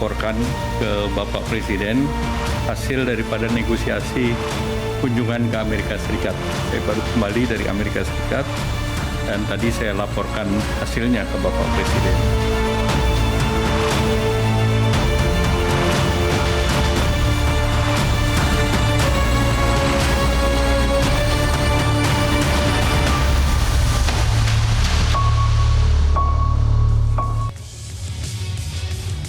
laporkan ke Bapak Presiden hasil daripada negosiasi kunjungan ke Amerika Serikat. Saya baru kembali dari Amerika Serikat dan tadi saya laporkan hasilnya ke Bapak Presiden.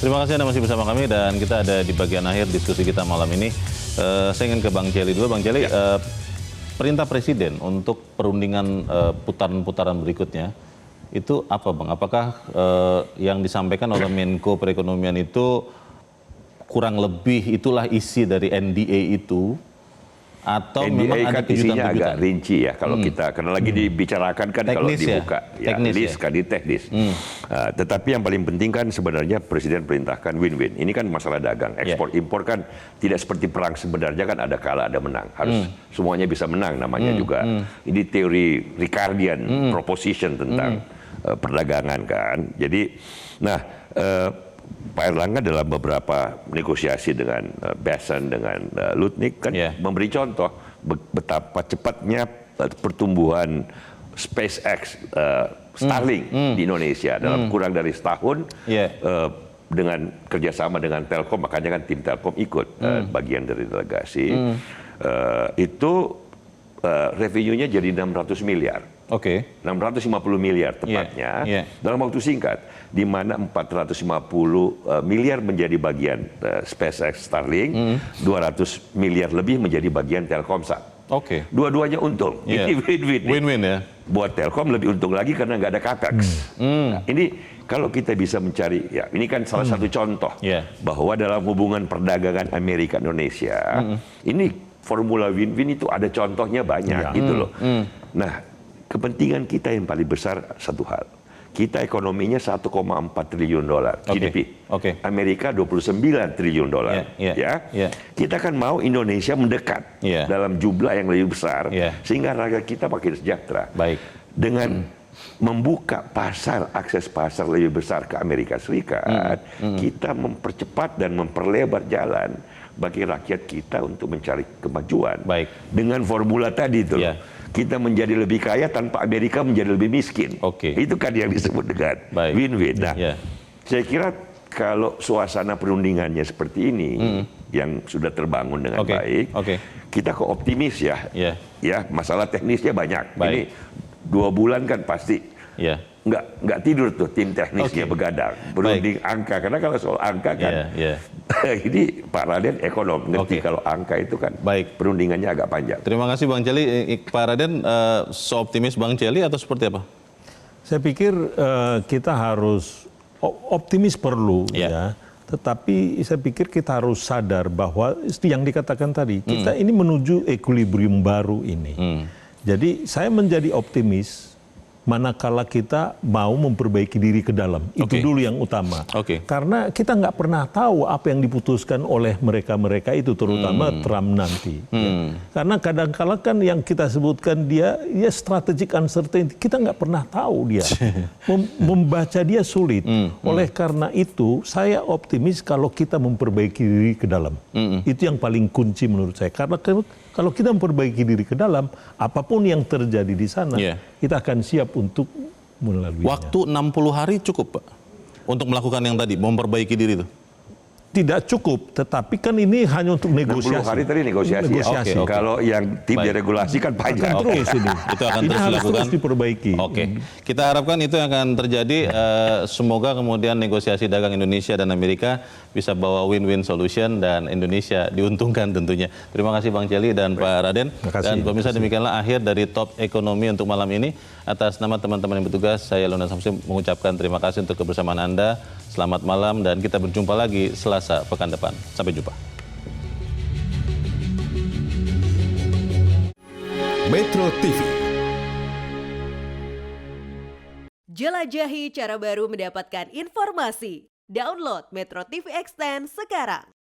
Terima kasih Anda masih bersama kami dan kita ada di bagian akhir diskusi kita malam ini. Saya ingin ke Bang Celi dulu. Bang Celi, perintah Presiden untuk perundingan putaran-putaran berikutnya itu apa Bang? Apakah yang disampaikan oleh Menko Perekonomian itu kurang lebih itulah isi dari NDA itu? Atau NDA memang ada kan isinya kejutan-kejutan? agak rinci ya kalau kita, karena lagi dibicarakan kan Teknis kalau ya? dibuka Teknis list ya? kan di teknis. Tetapi yang paling penting kan sebenarnya Presiden perintahkan win-win. Ini kan masalah dagang, ekspor impor kan tidak seperti perang, sebenarnya kan ada kalah ada menang. Harus semuanya bisa menang namanya juga. Ini teori Ricardian proposition tentang perdagangan kan. Jadi Pak Erlangga dalam beberapa negosiasi dengan Bessent, dengan Lutnick kan memberi contoh betapa cepatnya pertumbuhan SpaceX, Starlink di Indonesia dalam kurang dari setahun dengan kerjasama dengan Telkom, makanya kan tim Telkom ikut bagian dari delegasi. Itu revenue-nya jadi 600 miliar. 650 miliar tepatnya dalam waktu singkat, di mana 450 miliar menjadi bagian SpaceX Starlink, 200 miliar lebih menjadi bagian Telkomsat. Dua-duanya untung. Ini win-win. Win-win ya. Buat Telkom lebih untung lagi karena nggak ada capex. Nah, ini kalau kita bisa mencari, ya ini kan salah satu contoh bahwa dalam hubungan perdagangan Amerika Indonesia, ini formula win-win itu ada contohnya banyak gitu loh. Nah, kepentingan kita yang paling besar satu hal. Kita ekonominya 1,4 triliun dolar GDP. Amerika 29 triliun dolar. Kita kan mau Indonesia mendekat dalam jumlah yang lebih besar sehingga rakyat kita makin sejahtera. Dengan membuka pasar, akses pasar lebih besar ke Amerika Serikat, kita mempercepat dan memperlebar jalan bagi rakyat kita untuk mencari kemajuan. Dengan formula tadi itu. Kita menjadi lebih kaya tanpa Amerika menjadi lebih miskin. Itu kan yang disebut dengan win-win. Nah, saya kira kalau suasana perundingannya seperti ini, yang sudah terbangun dengan baik, kita kok optimis ya. Masalah teknisnya banyak. Ini 2 bulan kan pasti nggak tidur tuh tim teknisnya begadang. Berunding angka, karena kalau soal angka kan, ini Pak Raden ekonom, ngerti kalau angka itu kan perundingannya agak panjang. Terima kasih Bang Celi. Pak Raden, seoptimis Bang Celi atau seperti apa? Saya pikir kita harus optimis perlu ya. Tetapi saya pikir kita harus sadar bahwa yang dikatakan tadi, kita ini menuju equilibrium baru ini. Jadi saya menjadi optimis manakala kita mau memperbaiki diri ke dalam. Itu dulu yang utama. Karena kita nggak pernah tahu apa yang diputuskan oleh mereka-mereka itu, terutama Trump nanti. Karena kadang-kala kan yang kita sebutkan dia strategic uncertainty, kita nggak pernah tahu dia. Membaca dia sulit. Oleh karena itu, saya optimis kalau kita memperbaiki diri ke dalam. Itu yang paling kunci menurut saya. Karena kalau kita memperbaiki diri ke dalam, apapun yang terjadi di sana, kita akan siap untuk melaluinya. Waktu 60 hari cukup, Pak, untuk melakukan yang tadi, memperbaiki diri itu? Tidak cukup, tetapi kan ini hanya untuk negosiasi. 60 hari tadi negosiasi. Kalau yang tim deregulasi kan panjang. Terus ini. Itu akan ini terus harus dilakukan. terus diperbaiki. Kita harapkan itu yang akan terjadi. Semoga kemudian negosiasi dagang Indonesia dan Amerika bisa bawa win-win solution dan Indonesia diuntungkan tentunya. Terima kasih Bang Celi dan Pak Raden. Dan pemirsa, demikianlah akhir dari Top Ekonomi untuk malam ini. Atas nama teman-teman yang bertugas, saya Luna Samsudin mengucapkan terima kasih untuk kebersamaan Anda. Selamat malam dan kita berjumpa lagi Selasa pekan depan. Sampai jumpa. Metro TV. Jelajahi cara baru mendapatkan informasi. Download Metro TV Extend sekarang.